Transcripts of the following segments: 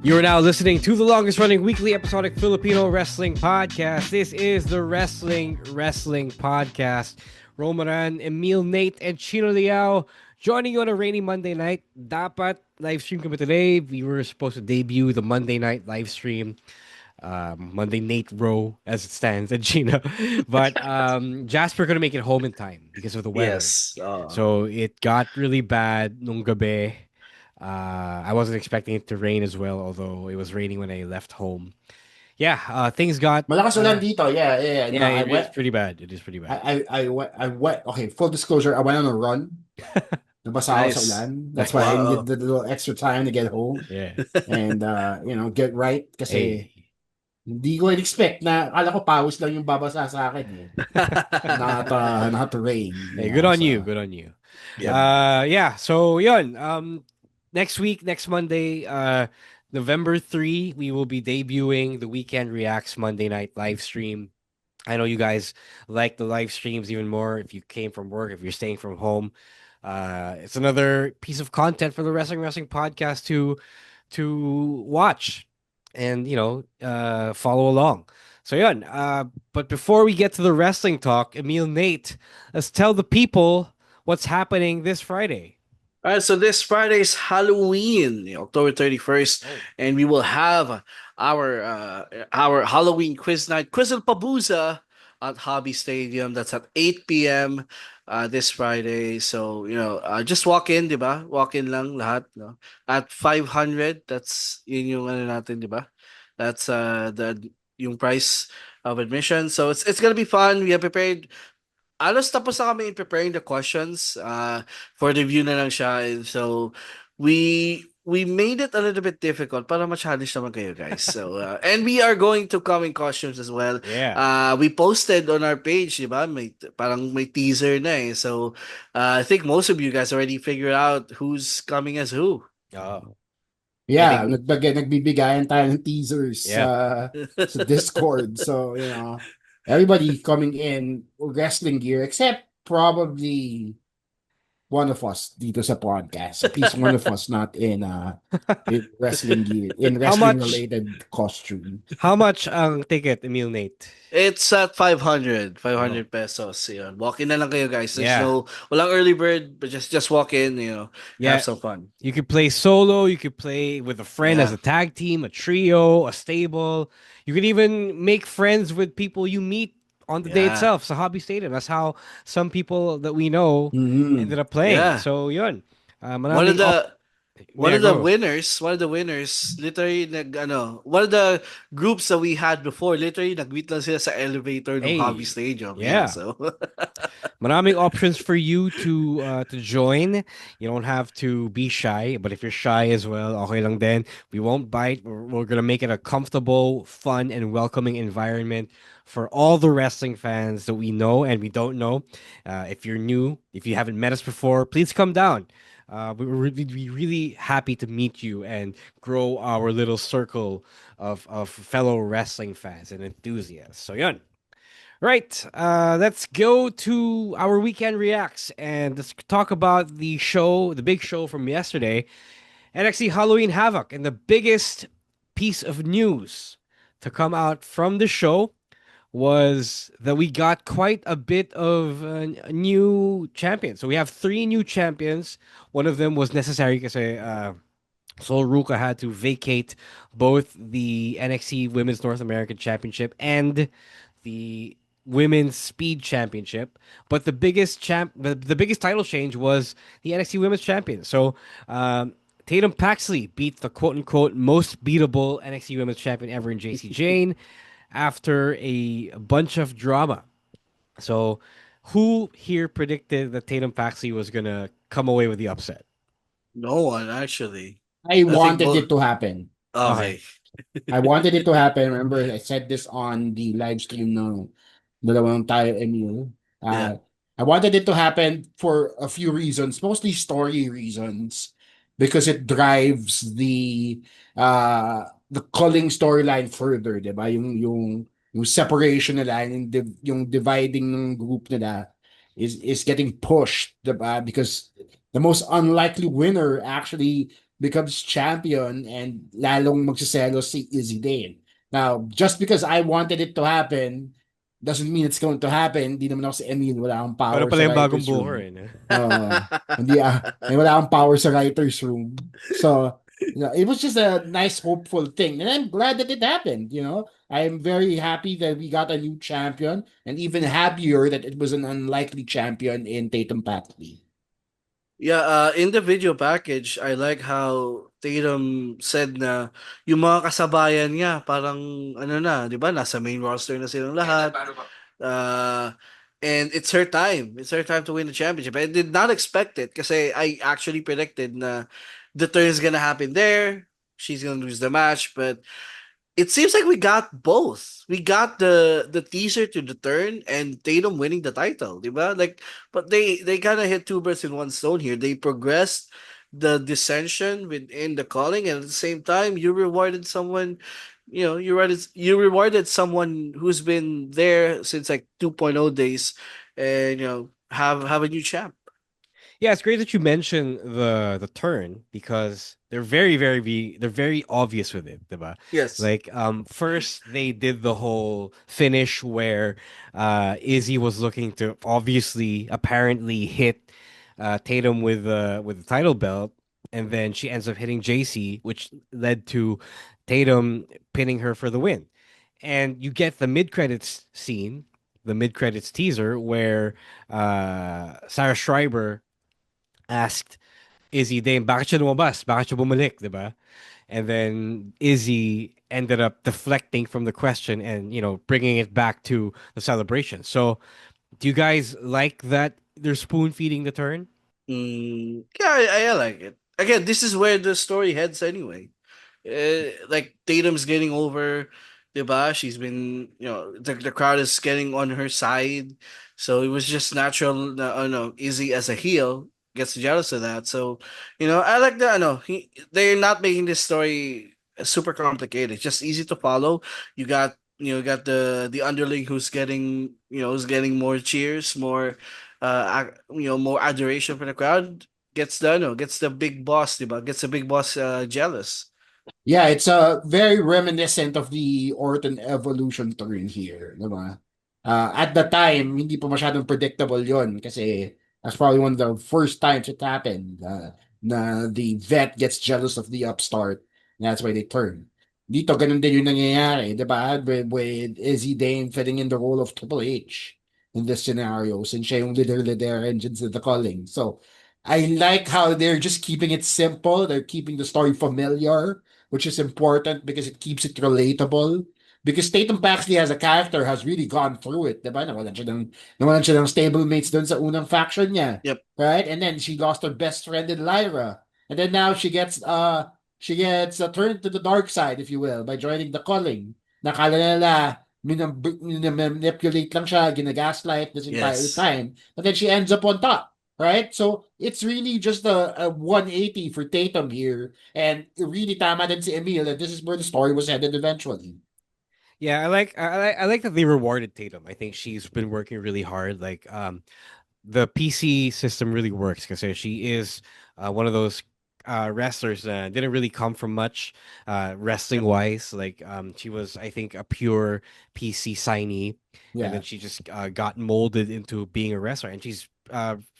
You are now listening to the longest running weekly episodic Filipino wrestling podcast. This is the Wrestling Podcast. Romaran, Emil, Nate, and Chino Liao joining you on a rainy Monday night. Dapat live stream kami today. We were supposed to debut the Monday night live stream. Monday Nate Row as it stands and Chino. But Jasper couldn't make it home in time because of the weather. Yes. So it got really bad nung gabi. I wasn't expecting it to rain as well, although it was raining when I left home. Yeah, things got. Malakas ulan dito. Yeah. No, Yeah, it is pretty bad. It is pretty bad. I went. Okay, full disclosure. I went on a run. Nabasa ako sa Nice. ulan. That's why I Wow. needed the little extra time to get home Yeah. and get right kasi Hey. hindi ko expect na akala ko pawis lang yung babasa sa akin. Not rain. Hey, good on you. Good on you. Yeah. Yeah. So yun. Next week, next Monday, November 3, we will be debuting the Weekend Reax Monday night live stream. I know you guys like the live streams even more if you came from work, if you're staying from home. It's another piece of content for the Wrestling podcast to watch and follow along. So yun. But before we get to the wrestling talk, Emil, Nate, let's tell the people what's happening this Friday. All right, so this Friday is Halloween, October 31st, and we will have our Halloween quiz night, Quizzle Pabuza at Hobby Stadium. That's at 8 p.m. This Friday. So, just walk in, 'di ba? Walk in lang lahat, no? At 500, that's yun yung ano natin, 'di ba? That's yung price of admission. So it's gonna be fun. We have prepared alos tapos na kami in preparing the questions for review na lang siya. And so we made it a little bit difficult para ma-challenge naman kayo guys. So and we are going to come in costumes as well. Yeah. We posted on our page, 'di ba? Parang may teaser na eh. So I think most of you guys already figured out who's coming as who. Oh. Yeah, nagbibigayan tayo ng teasers Yeah. sa Discord. So, everybody coming in wrestling gear except probably one of us dito sa podcast. At least one of us not in wrestling gear, in How much- wrestling-related costume. How much ang ticket, Emil, Nate? It's at 500 pesos. Yun. Walk in na lang kayo guys. There's Yeah. walang early bird, but just walk in, Yeah. have some fun. You could play solo. You could play with a friend as Yeah. a tag team, a trio, a stable. You could even make friends with people you meet on the day Yeah. itself. Sa Hobby Stadium. That's how some people that we know Mhm. ended up playing. Yeah. So yun. One of the go. winners, literally one of the groups that we had before, literally nag-meet lang sila sa elevator ng Hey. Hobby Stadium. Yeah. So Maraming options for you to join. You don't have to be shy, but if you're shy as well, okay lang din. We won't bite. We're gonna make it a comfortable, fun, and welcoming environment for all the wrestling fans that we know and we don't know. If you're new, if you haven't met us before, please come down. We'd be really happy to meet you and grow our little circle of fellow wrestling fans and enthusiasts. So yun. Right, let's go to our weekend reacts and let's talk about the show, the big show from yesterday, NXT Halloween Havoc. And the biggest piece of news to come out from the show was that we got quite a bit of new champions. So we have 3 new champions. One of them was necessary because Sol Ruka had to vacate both the NXT Women's North American Championship and the Women's Speed Championship, but the biggest the biggest title change was the NXT Women's Champion. So Tatum Paxley beat the quote unquote most beatable NXT Women's Champion ever in JC Jane after a bunch of drama. So who here predicted that Tatum Paxley was gonna come away with the upset? no one actually. I wanted both- it to happen. Okay. I wanted it to happen. Remember, I said this on the live stream ng dalawang tayo Emil. Yeah. I wanted it to happen for a few reasons, mostly story reasons, because it drives the culling storyline further, 'di ba? Yung separation nila, yung dividing ng group nila is getting pushed, 'di ba? Because the most unlikely winner actually becomes champion and lalong magsiselos si Izzy Dane. Now, just because I wanted it to happen doesn't mean it's going to happen. Hindi naman ako si Emil, wala akong Ano power pala sa yung bagong writer's booker room. eh. No? Hindi wala akong power sa writer's room. So, it was just a nice, hopeful thing. And I'm glad that it happened, I'm very happy that we got a new champion and even happier that it was an unlikely champion in Tatum Patley. Yeah, in the video package, I like how Tatum said na yung mga kasabayan niya parang ano na, 'di ba? Nasa main roster na silang lahat. Uh, and it's her time. It's her time to win the championship. I did not expect it kasi I actually predicted na the turn is gonna happen there. She's gonna lose the match, but it seems like we got both. We got the teaser to the turn and Tatum winning the title, diba? Like, but they kind of hit two birds in one stone here. They progressed the dissension within the calling, and at the same time, you rewarded someone. You rewarded someone who's been there since like 2.0 days, and have a new champ. Yeah, it's great that you mention the turn because they're very obvious with it, diba? Yes. Like first they did the whole finish where Izzy was looking to obviously apparently hit Tatum with the title belt, and then she ends up hitting JC, which led to Tatum pinning her for the win. And you get the mid credits scene, the mid credits teaser where Sarah Schreiber asked Izzy Dame, bakit siya lumabas? Bakit siya bumalik, di ba? And then Izzy ended up deflecting from the question and, bringing it back to the celebration. So, do you guys like that they're spoon feeding the turn? Yeah, I like it. Again, this is where the story heads anyway. Like Tatum's getting over, diba? She's been, the crowd is getting on her side. So it was just natural. No, Izzy as a heel gets jealous of that. So, I like that. No, they're not making this story super complicated. It's just easy to follow. You got the underling who's getting more cheers, more adoration from the crowd. Gets the big boss, diba? Gets the big boss jealous. Yeah, it's very reminiscent of the Orton evolution turn here, di ba? At the time, hindi pa masyadong predictable yon kasi that's probably one of the first times it happened na the vet gets jealous of the upstart. And that's why they turn. Dito, ganun din yung nangyayari, di ba? With Izzy Dane fitting in the role of Triple H in this scenario since siya yung leader engines of the calling. So, I like how they're just keeping it simple. They're keeping the story familiar, which is important because it keeps it relatable. Because Tatum Paxley as a character has really gone through it, diba? Nawalan siya ng stablemates dun sa unang faction niya, Yep. right? And then she lost her best friend in Lyra. And then now she gets turned to the dark side, if you will, by joining the calling. Nakala nila manipulate lang siya, ginagaslight this entire Yes. time. And then she ends up on top, right? So it's really just a 180 for Tatum here. And really tama din si Emil that this is where the story was headed eventually. Yeah, I like that they rewarded Tatum. I think she's been working really hard. Like the PC system really works because she is one of those wrestlers that didn't really come from much wrestling Yep. wise. Like she was, I think, a pure PC signee, and then Yeah. she just got molded into being a wrestler, and she's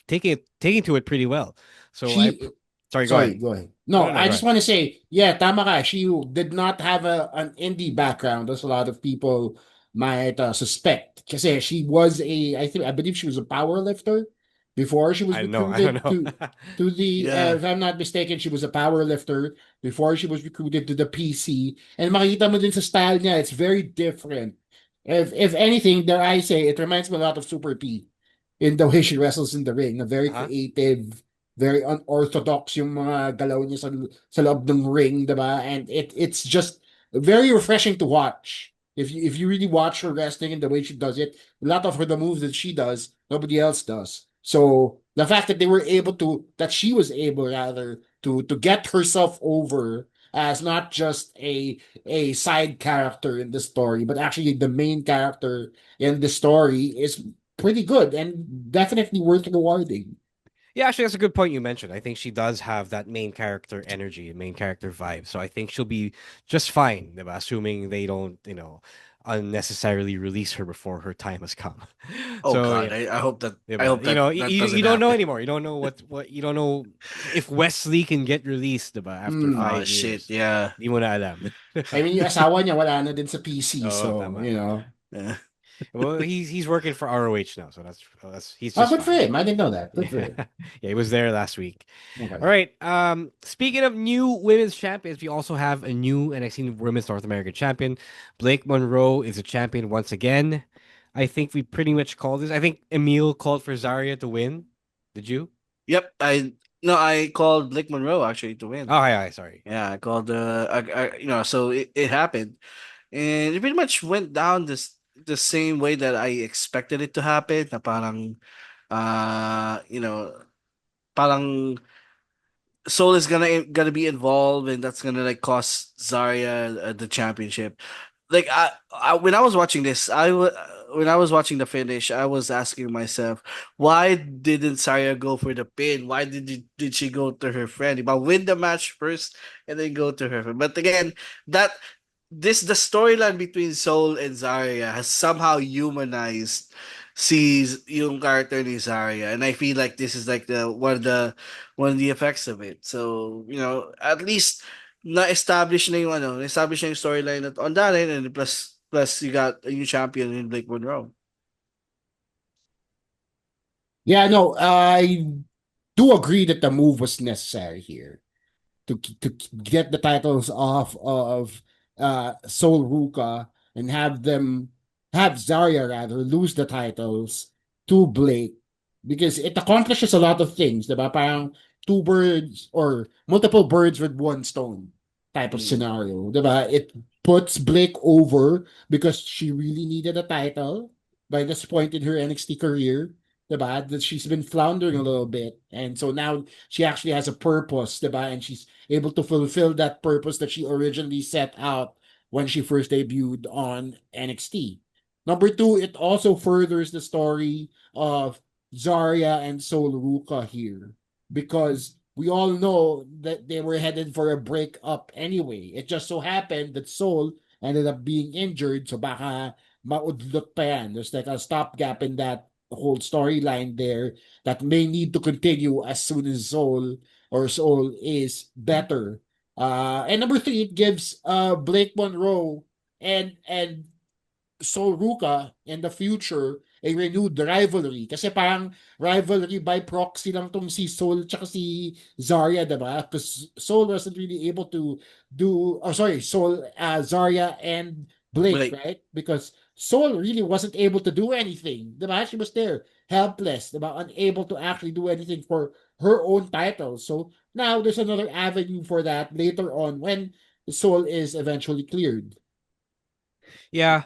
taking to it pretty well. So She sorry, go Sorry, ahead. go ahead. No, No, no, no, I go just ahead. want to say, yeah, tama ka. She did not have an indie background, as a lot of people might suspect. Kasi she was I believe she was a power lifter before she was I know, I don't recruited know. to the, Yeah. if I'm not mistaken, she was a power lifter before she was recruited to the PC. And makikita mo din sa style niya, it's very different. If anything, dare I say, it reminds me a lot of Super P in the way she wrestles in the ring. A very Uh-huh. creative, very unorthodox yung mga galaw niya sa loob ng ring, diba? And it's just very refreshing to watch. If you really watch her wrestling and the way she does it, a lot of the moves that she does, nobody else does. So the fact that she was able rather to get herself over as not just a side character in the story, but actually the main character in the story is pretty good and definitely worth rewarding. Yeah, actually, that's a good point you mentioned. I think she does have that main character energy, main character vibe. So I think she'll be just fine, diba? Assuming they don't, unnecessarily release her before her time has come. Oh So yeah, God, I hope that diba? that You doesn't don't know happen. anymore. You don't know what you don't know if Wesley can get released, diba? After Hmm. Oh 5 years. shit, yeah. Di mo na alam. I mean, yung asawa niya wala na din sa PC, Oh, so, tama, you tama. know. Yeah. Well, he's working for ROH now, so that's he's Oh, just good for fine. him. I didn't know that. Good Yeah, for him. yeah, he was there last week. All Okay. right. Speaking of new women's champions, we also have a new NXT Women's North American champion. Blake Monroe is a champion once again. I think we pretty much called this. I think Emil called for Zarya to win. Did you? Yep. I called Blake Monroe actually to Oh, win. hi, hi. Sorry. Yeah, I called so it happened. And it pretty much went down the same way that I expected it to happen. Na parang parang Soul is gonna be involved, and that's gonna like cost Zarya the championship. Like when I was watching this, when I was watching the finish, I was asking myself, why didn't Zarya go for the pin? Why did she go to her friend? But win the match first and then go to her friend. But again, that the storyline between Soul and Zarya has somehow humanized sees yung character ni Zarya, and I feel like this is like the one of the effects of it. So, at least na-establish na yung storyline on that end, and plus you got a new champion in Blake Monroe. Yeah, no, I do agree that the move was necessary here to get the titles off of Sol Ruka and have Zarya rather lose the titles to Blake because it accomplishes a lot of things, diba? Parang two birds or multiple birds with one stone type of Mm, scenario, diba? It puts Blake over because she really needed a title by this point in her NXT career. Diba? That she's been floundering a little bit. And so now she actually has a purpose, diba? And she's able to fulfill that purpose that she originally set out when she first debuted on NXT. Number two, it also furthers the story of Zarya and Sol Ruka here because we all know that they were headed for a breakup anyway. It just so happened that Sol ended up being injured, so baka maudlot pa yan. There's like a stopgap in that whole storyline there that may need to continue as soon as Soul is better. And number three, it gives Blake Monroe and Sol Ruka in the future a renewed rivalry. Kasi parang rivalry by proxy lang tong si Sol tsaka si Zarya, diba? Because Sol wasn't really able to Zarya and Blake, Blake. right? Because Sol really wasn't able to do anything, diba? She was there, helpless, diba? Unable to actually do anything for her own title. So now there's another avenue for that later on when Sol is eventually cleared. Yeah,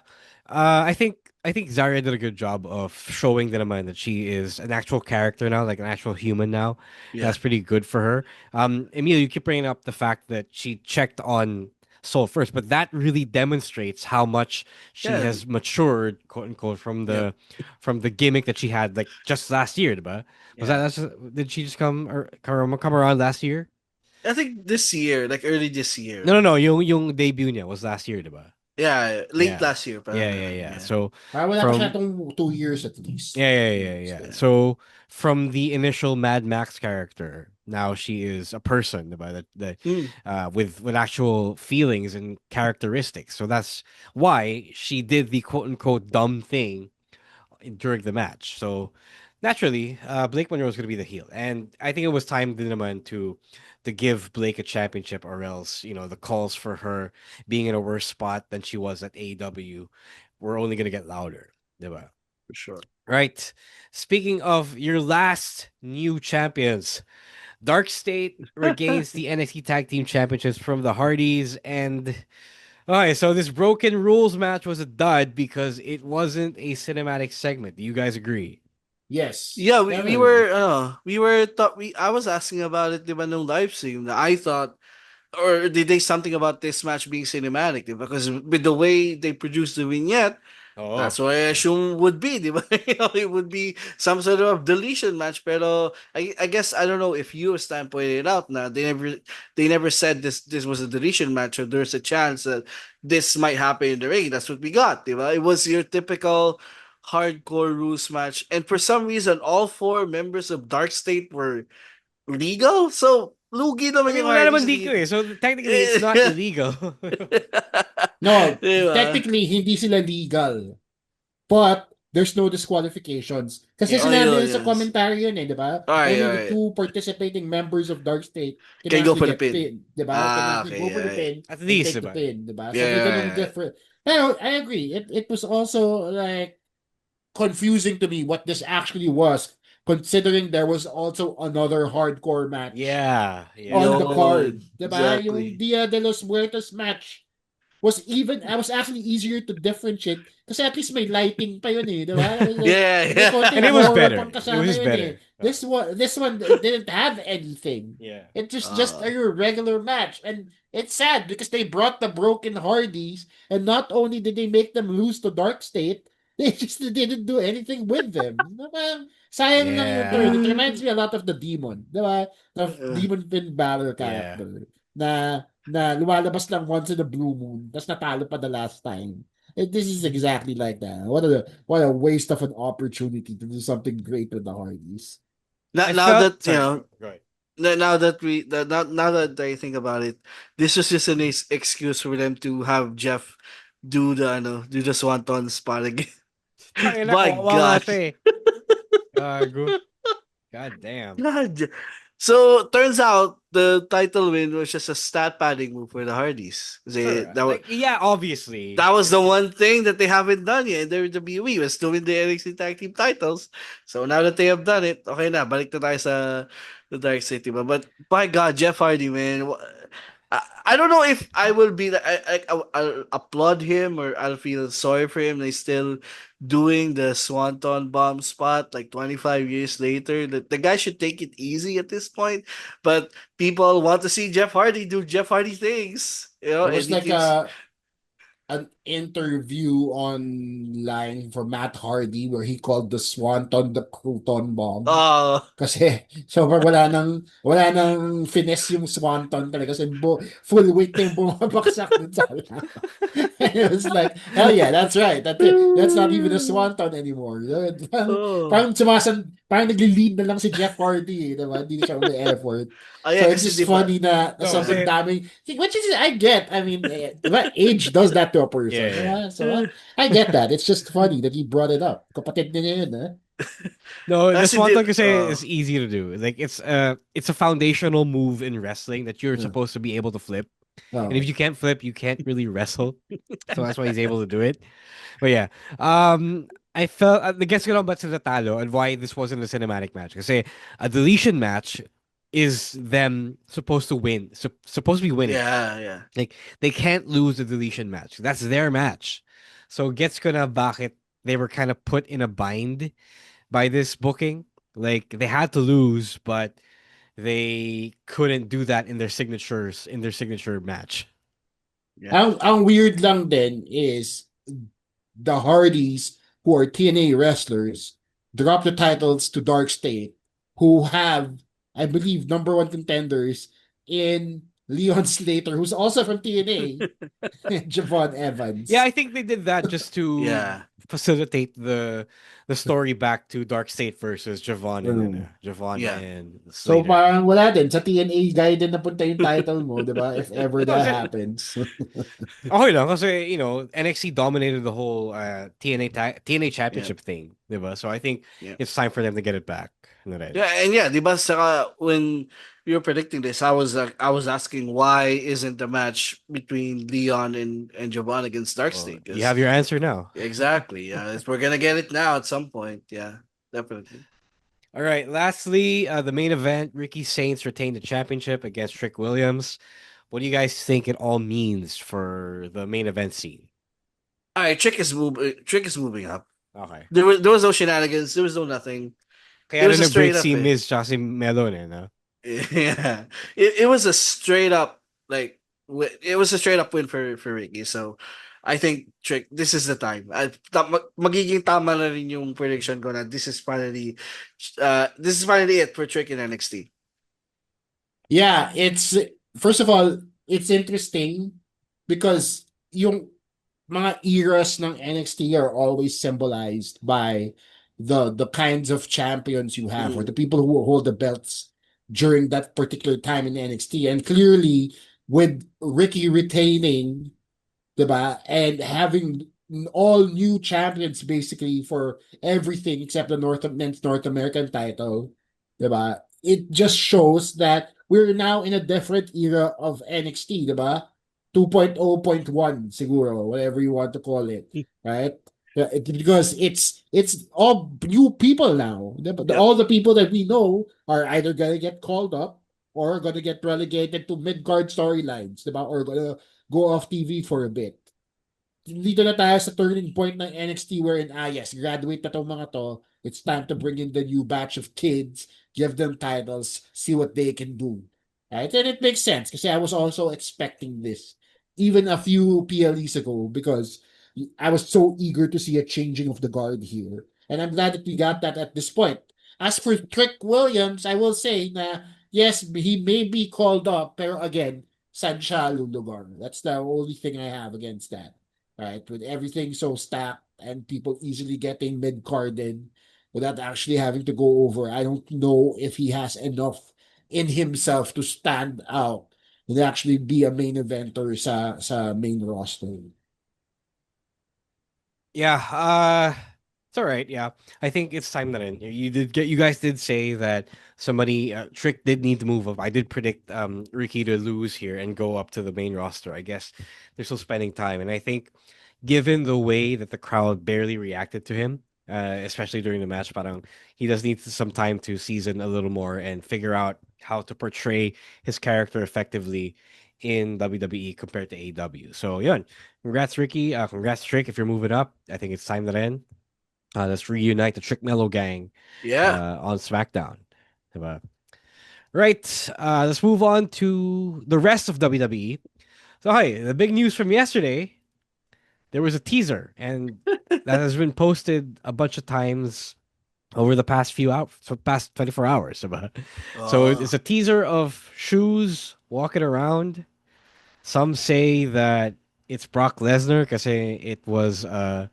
I think Zarya did a good job of showing the naman that she is an actual character now, like an actual human now. Yeah. That's pretty good for her. Emil, you keep bringing up the fact that she checked on Soul first, but that really demonstrates how much she Yeah. has matured, quote unquote, Yep. from the gimmick that she had like just last year. But Yeah. did she just come around last year? I think this year, like early this No, year. no, no. Yung debut niya was last year, diba? Yeah, late Yeah. last year, parang Yeah, yeah, ganun. yeah. Yeah. So Wala pa siya from itong 2 years at least. yeah, yeah, yeah, 2 years. yeah. Yeah. So from the initial Mad Max character, now she is a person by Mm, with actual feelings and characteristics. So that's why she did the quote unquote dumb thing during the match. So naturally, Blake Monroe is going to be the heel, and I think it was time din naman to give Blake a championship, or else the calls for her being in a worse spot than she was at AEW were only going to get louder. Diba? for sure. Right. Speaking of your last new champions, Dark State regains the NXT Tag Team Championships from the Hardys. And all right, so this Broken Rules match was a dud because it wasn't a cinematic segment. Do you guys agree? Yes, Yeah, definitely. we were thought we I was asking about it, diba, nung live stream. Na I thought, or did they something about this match being cinematic, diba? Because with the way they produced the vignette, Oh, That's what I okay. assume would be, di ba? It would be some sort of deletion match. Pero I guess I don't know if you or Stan pointed it out. Now they never said this was a deletion match or there's a chance that this might happen in the ring. That's what we got, di ba? It was your typical hardcore rules match, and for some reason, all four members of Dark State were legal. So lugi I naman mean, yung wala Hardys. naman DQ eh. So technically, it's not illegal. No, Di ba? technically, hindi sila legal. But there's no disqualifications. Kasi Oh, Yeah. sinabi yun, yun sa yun. commentary yun eh, di ba? Alright, Only the alright. two participating members of Dark State can Can go actually for the get pin. pinned, di ba? Can Ah, actually go okay, for the alright. pin At and least, take the diba? pin, di ba? So may Yeah, ganung right, right. different. Pero I agree. It was also like confusing to me what this actually was, considering there was also another hardcore match Yeah, on yeah. the Yun. card, di ba? Yung Exactly. Dia de los Muertos match I was actually easier to differentiate kasi at least may lighting pa yun eh, di ba? Yeah, May And konting it was yeah. horror better. pang It kasama was yun eh. better. This one didn't have anything. Yeah. It just Uh, a regular match. And it's sad because they brought the Broken Hardys and not only did they make them lose to Dark State, they just didn't do anything with them. Diba? Sayang lang yung turn. Yeah. It reminds me a lot of the Demon. Diba? The uh, Demon Finn Balor Yeah. character na lumalabas lang once in a blue moon tapos natalo pa the last time. This is exactly like that. What a waste of an opportunity to do something great with the Hardys. now, I now felt that sorry, go ahead. now that I think about it, this was just an excuse for them to have Jeff do the Swanton spot again. Tangina, My kawawa nga God. siya eh. Gago. God damn. God. So turns out the title win was just a stat padding move for the Hardys. Sure. Like, yeah, obviously. That was the It's one thing that they haven't done yet in WWE was to win the NXT Tag Team titles. So now that they have done it, okay na, balik na tayo sa the Dark City. But by God, Jeff Hardy, man. I don't know if I will be I'll applaud him or I'll feel sorry for him. He's still doing the Swanton bomb spot like 25 years later. The guy should take it easy at this point. But people want to see Jeff Hardy do Jeff Hardy things. There And was he like keeps an interview online for Matt Hardy where he called the Swanton the Crouton Bomb. oh Kasi sobrang wala nang finesse yung Swanton talaga kasi full weight na yung bumabaksak dun sa lang. And it was like, hell yeah, that's right. That's not even a Swanton anymore. oh. Parang nagli-lead na lang si Jeff Hardy, diba? Hindi na siya umi-effort. Oh yeah, So it's kasi just di ba? funny na no, sobrang kasi daming, which is, I get, I mean, diba? Age does that to a person, yeah. diba? So I get that. It's just funny that he brought it up. Kapatid niya yun, eh? No, the Kasi di Swanton kasi is easy to do. Like it's a foundational move in wrestling that you're Yeah. supposed to be able to flip. And if Oh. you can't flip, you can't really wrestle. So that's why he's able to do it. But yeah, I felt the gets ko lang ba't sa talo and why this wasn't a cinematic match. Kasi a deletion match is them supposed to win, supposed to be winning. yeah. Like they can't lose the deletion match. That's their match. So gets ko na bakit they were kind of put in a bind by this booking. Like they had to lose, but they couldn't do that in their signature match. Yeah. Ang weird lang din is the Hardys, who are TNA wrestlers, drop the titles to Dark State, who have, I believe, number one contenders in Leon Slater, who's also from TNA, and Javon Yeah, Evans. I think they did that just to Yeah. facilitate the story back to Dark State versus Mm. Javon Yeah. and So Slater. parang wala din. Sa TNA guy din napunta yung title mo, di ba? If ever No, that happens. okay lang kasi NXT dominated the whole TNA Yeah. championship thing, diba? So I think Yeah. it's time for them to get it back. Na rin. Yeah, and yeah, di ba saka when you were predicting this, I was asking why isn't the match between Leon and Jovan against Dark Well, State? you have your answer now. Exactly. Yeah, we're gonna get it now at some point. Yeah, definitely. All right. Lastly, the main event: Ricky Saints retained the championship against Trick Williams. What do you guys think it all means for the main event scene? All right, Trick is moving up. Okay. There was no shenanigans. There was no nothing. It Kaya was rin a nag-break straight up. si Miz tsaka si Melon no? Yeah, it was a straight up like it was a straight up win for Ricky. So I think Trick, this is the time. Magiging tama na rin yung prediction ko na this is finally it for Trick in NXT. Yeah, it's first of all, it's interesting because yung mga eras ng NXT are always symbolized by the kinds of champions you have or Mm. the people who hold the belts during that particular time in NXT. And clearly, with Ricky retaining, diba, and having all new champions basically for everything except the men's North American title, diba, it just shows that we're now in a different era of NXT, diba? 2.0.1 siguro, whatever you want to call it, right? Yeah, because it's all new people now. Yep. All the people that we know are either gonna get called up or gonna get relegated to mid-card storylines, diba? Or gonna go off TV for a bit. Dito na tayo sa turning point ng NXT wherein, yes, graduate na tong mga to. It's time to bring in the new batch of kids, give them titles, see what they can do. Right? And it makes sense kasi I was also expecting this even a few PLEs ago because I was so eager to see a changing of the guard here. And I'm glad that we got that at this point. As for Trick Williams, I will say na yes, he may be called up, pero again, saan siya lulugar? That's the only thing I have against that, right? With everything so stacked and people easily getting mid-carded without actually having to go over. I don't know if he has enough in himself to stand out and actually be a main eventer sa main roster. Yeah, it's all right. Yeah, I think it's time that in. You guys did say that somebody Trick did need to move up. I did predict Ricky to lose here and go up to the main roster. I guess they're still spending time, and I think given the way that the crowd barely reacted to him, especially during the match, parang he does need some time to season a little more and figure out how to portray his character effectively in WWE compared to AEW. So yeah, congrats, Ricky. Congrats, Trick. If you're moving up, I think it's time to end. Let's reunite the Trick Mellow gang Yeah. on SmackDown. Diba? Right. Let's move on to the rest of WWE. So, hi, the big news from yesterday. There was a teaser, and that has been posted a bunch of times over the past few hours, so past 24 hours. Diba? So Uh, it's a teaser of shoes walking around. Some say that it's Brock Lesnar because it was a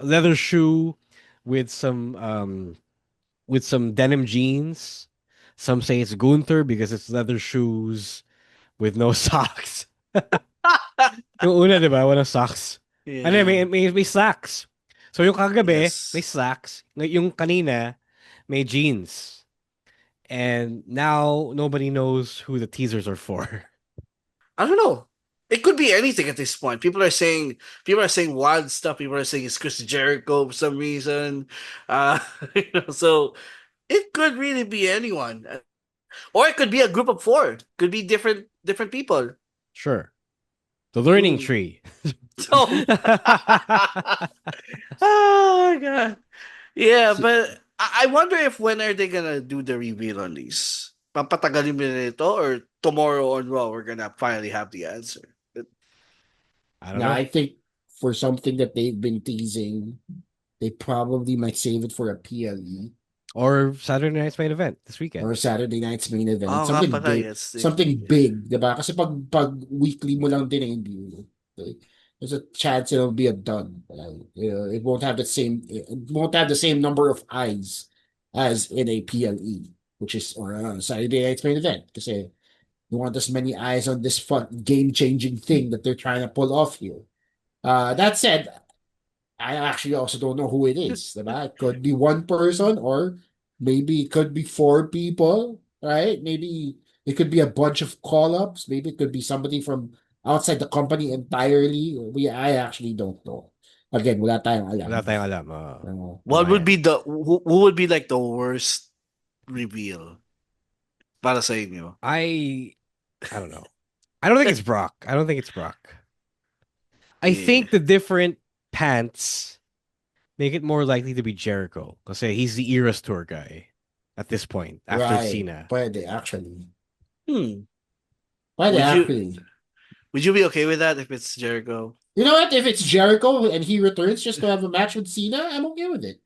leather shoe with some denim jeans. Some say it's Gunther because it's leather shoes with no socks. Yung una, di ba? Walang socks. Ano, yeah. may slacks. So yung kagabi, may Yes. slacks. Yung kanina, may jeans. And now nobody knows who the teasers are for. I don't know. It could be anything at this point. People are saying wild stuff. People are saying it's Chris Jericho for some reason. Uh, so it could really be anyone. Or it could be a group of four. Could be different people. Sure. The learning Hmm. tree. So oh god. Yeah, Si- but I wonder if when are they gonna do the reveal on these? Papatagalin mo na ito or tomorrow on Raw we're gonna finally have the answer. I don't Now, know. I think for something that they've been teasing, they probably might save it for a PLE Or Saturday night's main event this weekend. or Saturday night's main event. Oo nga pala, yes. Something big, diba? Kasi pag weekly mo lang dinebut, okay, there's a chance it'll be a done. It won't have the same number of eyes as in a PLE, which is or Saturday night's main event. Kasi you want as many eyes on this fun game-changing thing that they're trying to pull off here. That said, I actually also don't know who it is. Diba? It could be one person or maybe it could be four people, right? Maybe it could be a bunch of call-ups. Maybe it could be somebody from outside the company entirely. I actually don't know. Again, wala tayong Wala alam. tayong alam. What Wala would yan. be who would be like the worst reveal para sa inyo? I don't know. I don't think it's Brock. I don't think it's Brock. I Yeah. think the different pants make it more likely to be Jericho. Because he's the Eras Tour guy at this point, after Right. Cena. Pwede, actually. Hmm. Pwede, Would you actually. Would you be okay with that if it's Jericho? You know what? If it's Jericho and he returns just to have a match with Cena, I'm okay with it.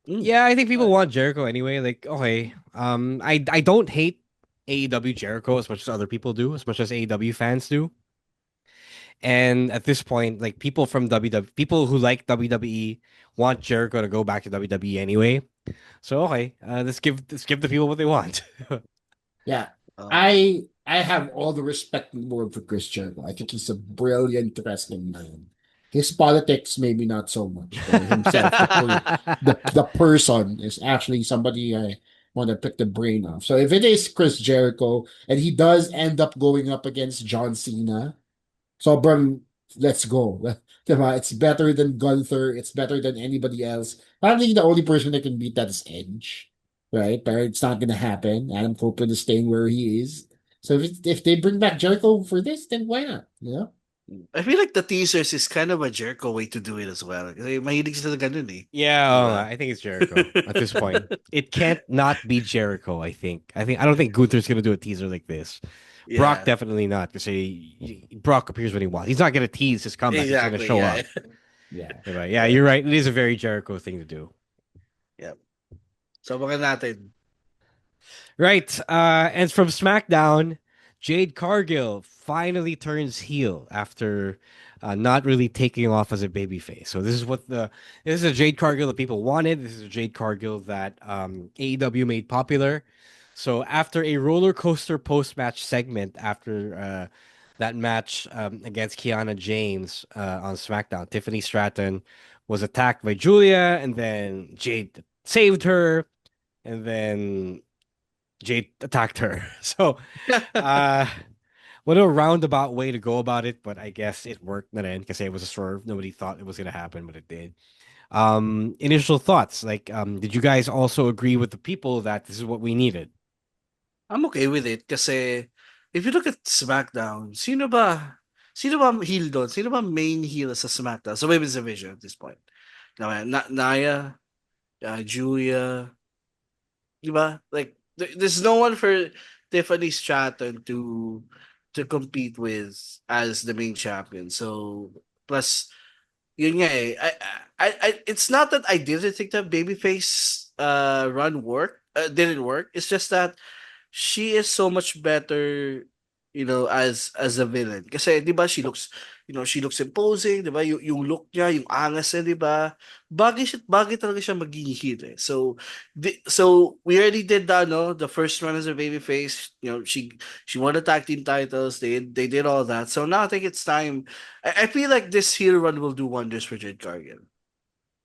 Mm. Yeah, I think people Alright. want Jericho anyway. Like, okay, I don't hate AEW Jericho as much as other people do, as much as AEW fans do. And at this point, like people from WWE, people who like WWE want Jericho to go back to WWE anyway. So okay, let's give the people what they want. Yeah. Uh, I have all the respect in the world for Chris Jericho. I think he's a brilliant wrestling man. His politics, maybe not so much, but himself, the person is actually somebody I want to pick the brain of. So if it is Chris Jericho and he does end up going up against John Cena, sobrang let's go. Diba? It's better than Gunther. It's better than anybody else. Probably the only person that can beat that is Edge, right? But it's not gonna happen. Adam Copeland is staying where he is. So if they bring back Jericho for this, then why not? You know? I feel like the teasers is kind of a Jericho way to do it as well. Kasi mahilig sila ganun eh. Yeah, Diba? I think it's Jericho at this point. It can't not be Jericho. I don't think Gunther's gonna do a teaser like this. Brock Yeah, definitely not because Brock appears when he wants. He's not gonna tease his comeback. He's gonna exactly. show Yeah. up. Yeah. Yeah, Yeah. you're right. It is a very Jericho thing to do. Yeah. So baka natin. Right. And from SmackDown, Jade Cargill finally turns heel after not really taking off as a babyface. So this is a Jade Cargill that people wanted. This is a Jade Cargill that AEW made popular. So after a roller coaster post match segment after that match against Kiana James on SmackDown, Tiffany Stratton was attacked by Julia, and then Jade saved her, and then Jade attacked her. So, uh, what a roundabout way to go about it, but I guess it worked in the end because it was a swerve. Nobody thought it was gonna happen, but it did. Initial thoughts, like, did you guys also agree with the people that this is what we needed? I'm okay with it kasi if you look at SmackDown, sino ba heel doon? Sino ba main heel sa SmackDown? So women's division at this point. Naya, Julia, di ba? Like there's no one for Tiffany Stratton to compete with as the main champion. So plus yun nga eh. It's not that I didn't think that babyface run didn't work. It's just that she is so much better, as a villain. Kasi 'di ba she looks imposing, 'di ba? Yung look niya, yung angas niya, 'di ba? Bagay talaga siya maging heel eh. So we already did that, no? The first run as a babyface, she won the tag team titles. They did all that. So now I think it's time. I feel like this heel run will do wonders for Jade Cargill.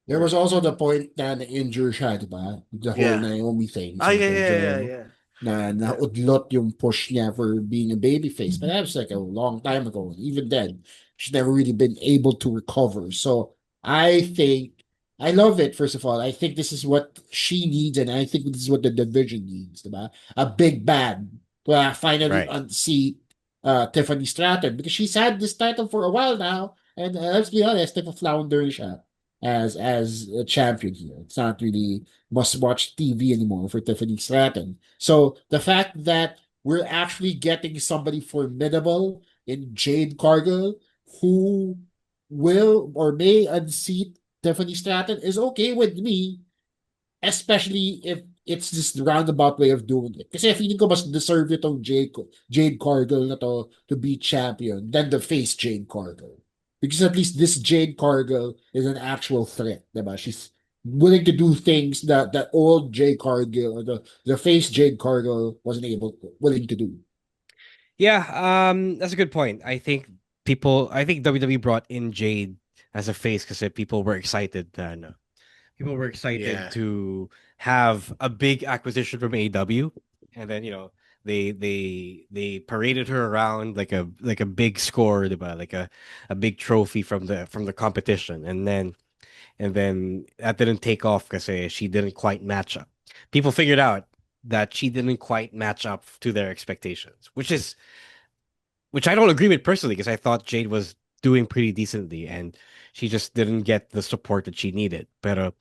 There was also the point na na-injure siya, di ba? The whole Yeah. Naomi thing. Ah, So yeah, yeah, yeah, medyo yeah. na Yeah. naudlot yung push niya for being a babyface. But that was like a long time ago. Even then, she's never really been able to recover. So I think I love it, first of all. I think this is what she needs, and I think this is what the division needs, diba? A big bad to finally Right. unseat Tiffany Stratton because she's had this title for a while now. And let's be honest, type of flounder siya as a champion here. It's not really must-watch TV anymore for Tiffany Stratton. So the fact that we're actually getting somebody formidable in Jade Cargill who will or may unseat Tiffany Stratton is okay with me, especially if it's this roundabout way of doing it. Kasi feeling ko mas deserve itong Jade Cargill na to be champion than the face Jade Cargill. Because at least this Jade Cargill is an actual threat, diba? She's willing to do things that old Jade Cargill or the face Jade Cargill wasn't willing to do. Yeah, that's a good point. I think WWE brought in Jade as a face because people were excited. And people were excited Yeah. to have a big acquisition from AEW, and then they paraded her around like a big score, diba? Like a big trophy from the competition, and then that didn't take off because she didn't quite match up. People figured out that she didn't quite match up to their expectations, which I don't agree with personally because I thought Jade was doing pretty decently and she just didn't get the support that she needed. But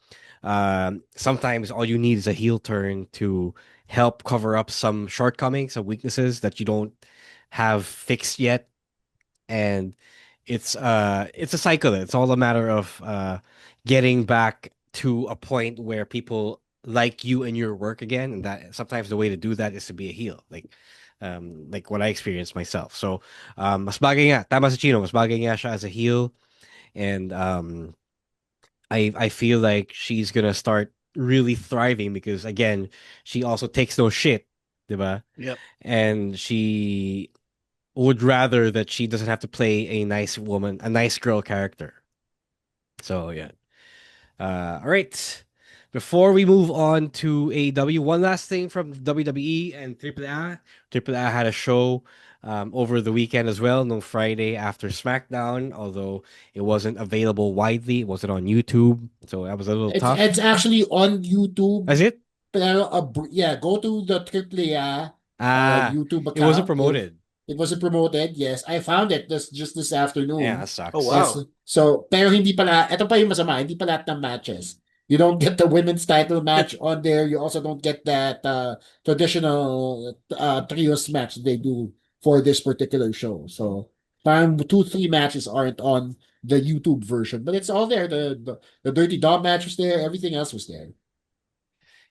sometimes all you need is a heel turn to help cover up some shortcomings, some weaknesses that you don't have fixed yet. and it's a cycle. It's all a matter of getting back to a point where people like you and your work again, and that sometimes the way to do that is to be a heel, like what I experienced myself. So mas bagay nga, tama si Chino, mas bagay nga siya as a heel, and I feel like she's gonna start really thriving because again, she also takes no shit, diba? Yep. And she would rather that she doesn't have to play a nice woman, a nice girl character. So yeah. All right. Before we move on to AEW, one last thing from WWE and AAA. AAA had a show over the weekend as well, no Friday after SmackDown, although it wasn't available widely. It wasn't on YouTube, so that was a little tough. It's actually on YouTube. Is it? Pero, yeah, go to the AAA YouTube It wasn't account. If promoted. it wasn't promoted, yes. I found it just this Yeah, afternoon. that Oh sucks. Yes. wow. So, pero hindi pala, ito pa yung masama, hindi pa lahat ng matches. You don't get the women's title match on there. You also don't get that traditional trios match they do for this particular show. So, parang 2, 3 matches aren't on the YouTube version, but it's all there. The Dirty Dog match was there. Everything else was there.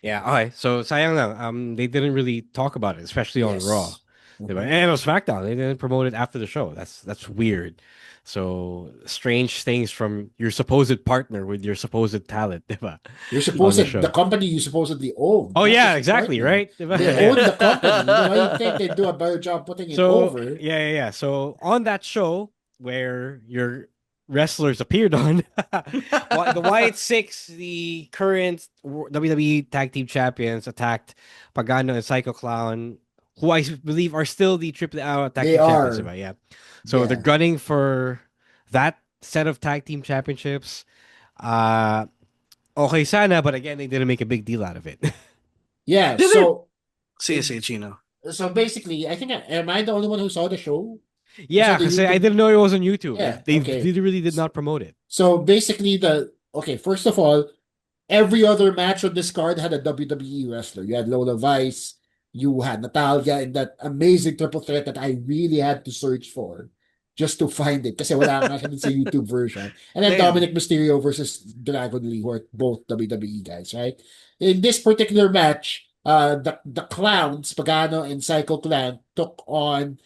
Yeah, okay. So sayang lang. They didn't really talk about it, especially on Raw. Yes. Diba? Mhm. And on SmackDown, they didn't promote it after the show. That's weird. So strange things from your supposed partner with your supposed talent, diba? You're On the supposed the show. company you supposedly own, Oh not yeah, just your exactly, partner. right? Diba? They own the company. You know, you think they do a better job putting it So over. yeah. So on that show where your wrestlers appeared on, the Wyatt Six, the current WWE Tag Team Champions, attacked Pagano and Psycho Clown, who I believe are still the AAA Tag They Team Champions. are. Diba? Yeah. So they're Yeah. gunning for that set of Tag Team Championships. Uh, okay, sana, but again, they didn't make a big deal out of it. Yeah. Did it? So Say Chino. so basically, I think am I the only one who saw the show? Who saw Yeah, the because I YouTube? didn't know it was on YouTube. Yeah. They Okay. literally did not promote it. So basically, first of all, every other match on this card had a WWE wrestler. You had Lola Vice, you had Natalia in that amazing triple threat that I really had to search for just to find it kasi wala nga siya sa YouTube version. And then Damn. Dominic Mysterio versus Dragon Lee, who are both WWE guys, right? In this particular match, the clowns, Pagano and Psycho Clan, took on